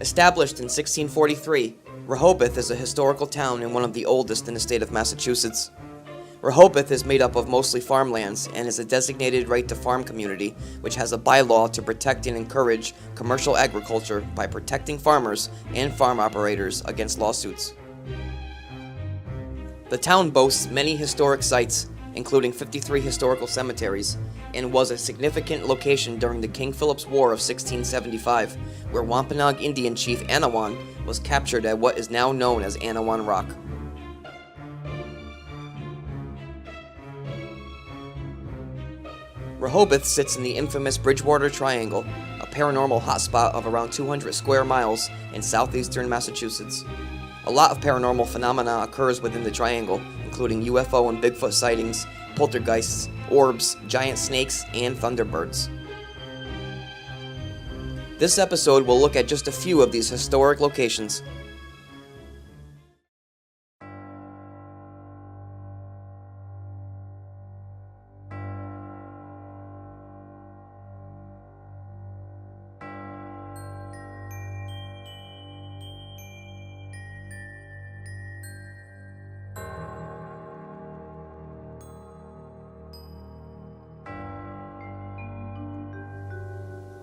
Established in 1643, Rehoboth is a historical town and one of the oldest in the state of Massachusetts. Rehoboth is made up of mostly farmlands and is a designated right-to-farm community, which has a bylaw to protect and encourage commercial agriculture by protecting farmers and farm operators against lawsuits. The town boasts many historic sites, including 53 historical cemeteries, and was a significant location during the King Philip's War of 1675, where Wampanoag Indian chief Anawan was captured at what is now known as Anawan Rock. Rehoboth sits in the infamous Bridgewater Triangle, a paranormal hotspot of around 200 square miles in southeastern Massachusetts. A lot of paranormal phenomena occurs within the triangle, including UFO and Bigfoot sightings, poltergeists, orbs, giant snakes, and thunderbirds. This episode will look at just a few of these historic locations.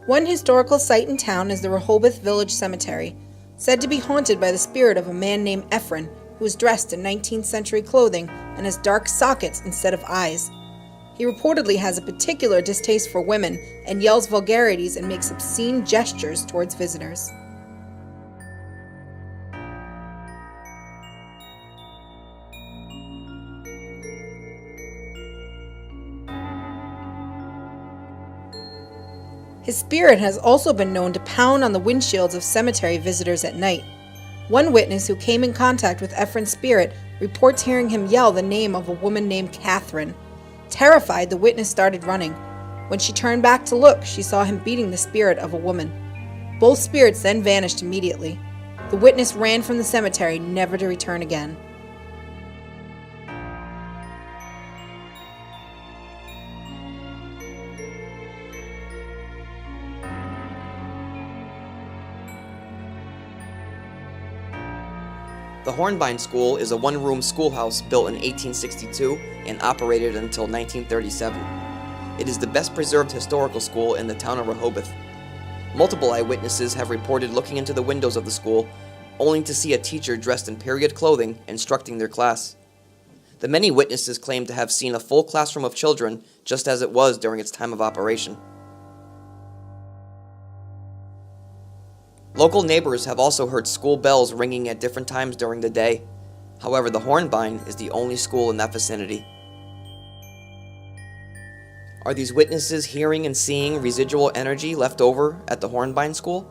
One historical site in town is the Rehoboth Village Cemetery, said to be haunted by the spirit of a man named Ephraim, who is dressed in 19th century clothing and has dark sockets instead of eyes. He reportedly has a particular distaste for women and yells vulgarities and makes obscene gestures towards visitors. His spirit has also been known to pound on the windshields of cemetery visitors at night. One witness who came in contact with Ephraim's spirit reports hearing him yell the name of a woman named Catherine. Terrified, the witness started running. When she turned back to look, she saw him beating the spirit of a woman. Both spirits then vanished immediately. The witness ran from the cemetery, never to return again. The Hornbine School is a one-room schoolhouse built in 1862 and operated until 1937. It is the best-preserved historical school in the town of Rehoboth. Multiple eyewitnesses have reported looking into the windows of the school, only to see a teacher dressed in period clothing instructing their class. The many witnesses claim to have seen a full classroom of children just as it was during its time of operation. Local neighbors have also heard school bells ringing at different times during the day. However, the Hornbine is the only school in that vicinity. Are these witnesses hearing and seeing residual energy left over at the Hornbine School?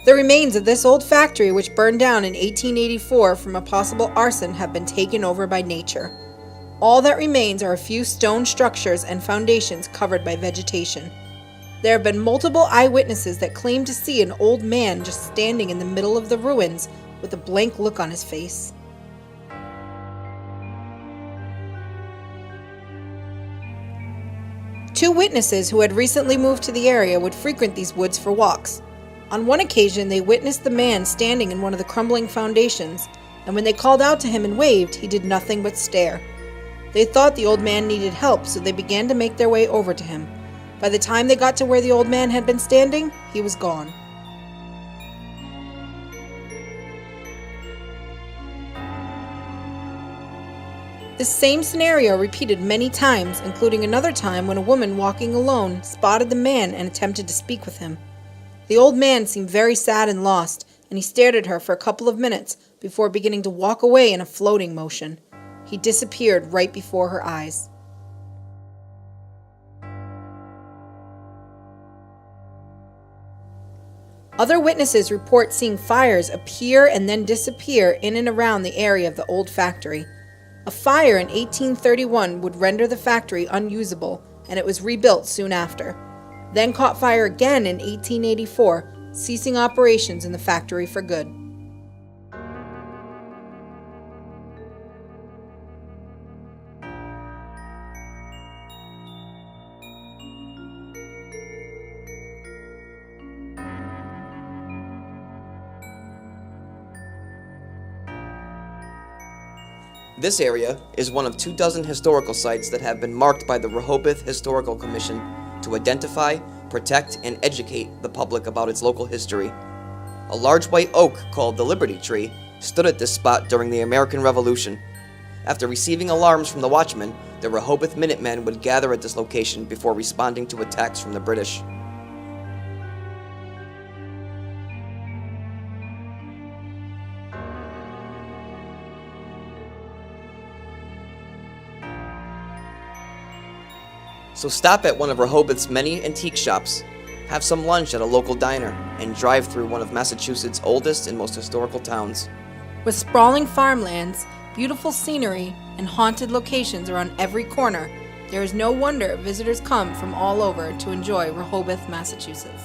The remains of this old factory, which burned down in 1884 from a possible arson, have been taken over by nature. All that remains are a few stone structures and foundations covered by vegetation. There have been multiple eyewitnesses that claim to see an old man just standing in the middle of the ruins with a blank look on his face. Two witnesses who had recently moved to the area would frequent these woods for walks. On one occasion, they witnessed the man standing in one of the crumbling foundations, and when they called out to him and waved, he did nothing but stare. They thought the old man needed help, so they began to make their way over to him. By the time they got to where the old man had been standing, he was gone. This same scenario repeated many times, including another time when a woman walking alone spotted the man and attempted to speak with him. The old man seemed very sad and lost, and he stared at her for a couple of minutes before beginning to walk away in a floating motion. He disappeared right before her eyes. Other witnesses report seeing fires appear and then disappear in and around the area of the old factory. A fire in 1831 would render the factory unusable, and it was rebuilt soon after. Then caught fire again in 1884, ceasing operations in the factory for good. This area is one of 24 historical sites that have been marked by the Rehoboth Historical Commission to identify, protect, and educate the public about its local history. A large white oak called the Liberty Tree stood at this spot during the American Revolution. After receiving alarms from the watchmen, the Rehoboth Minutemen would gather at this location before responding to attacks from the British. So stop at one of Rehoboth's many antique shops, have some lunch at a local diner, and drive through one of Massachusetts' oldest and most historical towns. With sprawling farmlands, beautiful scenery, and haunted locations around every corner, there is no wonder visitors come from all over to enjoy Rehoboth, Massachusetts.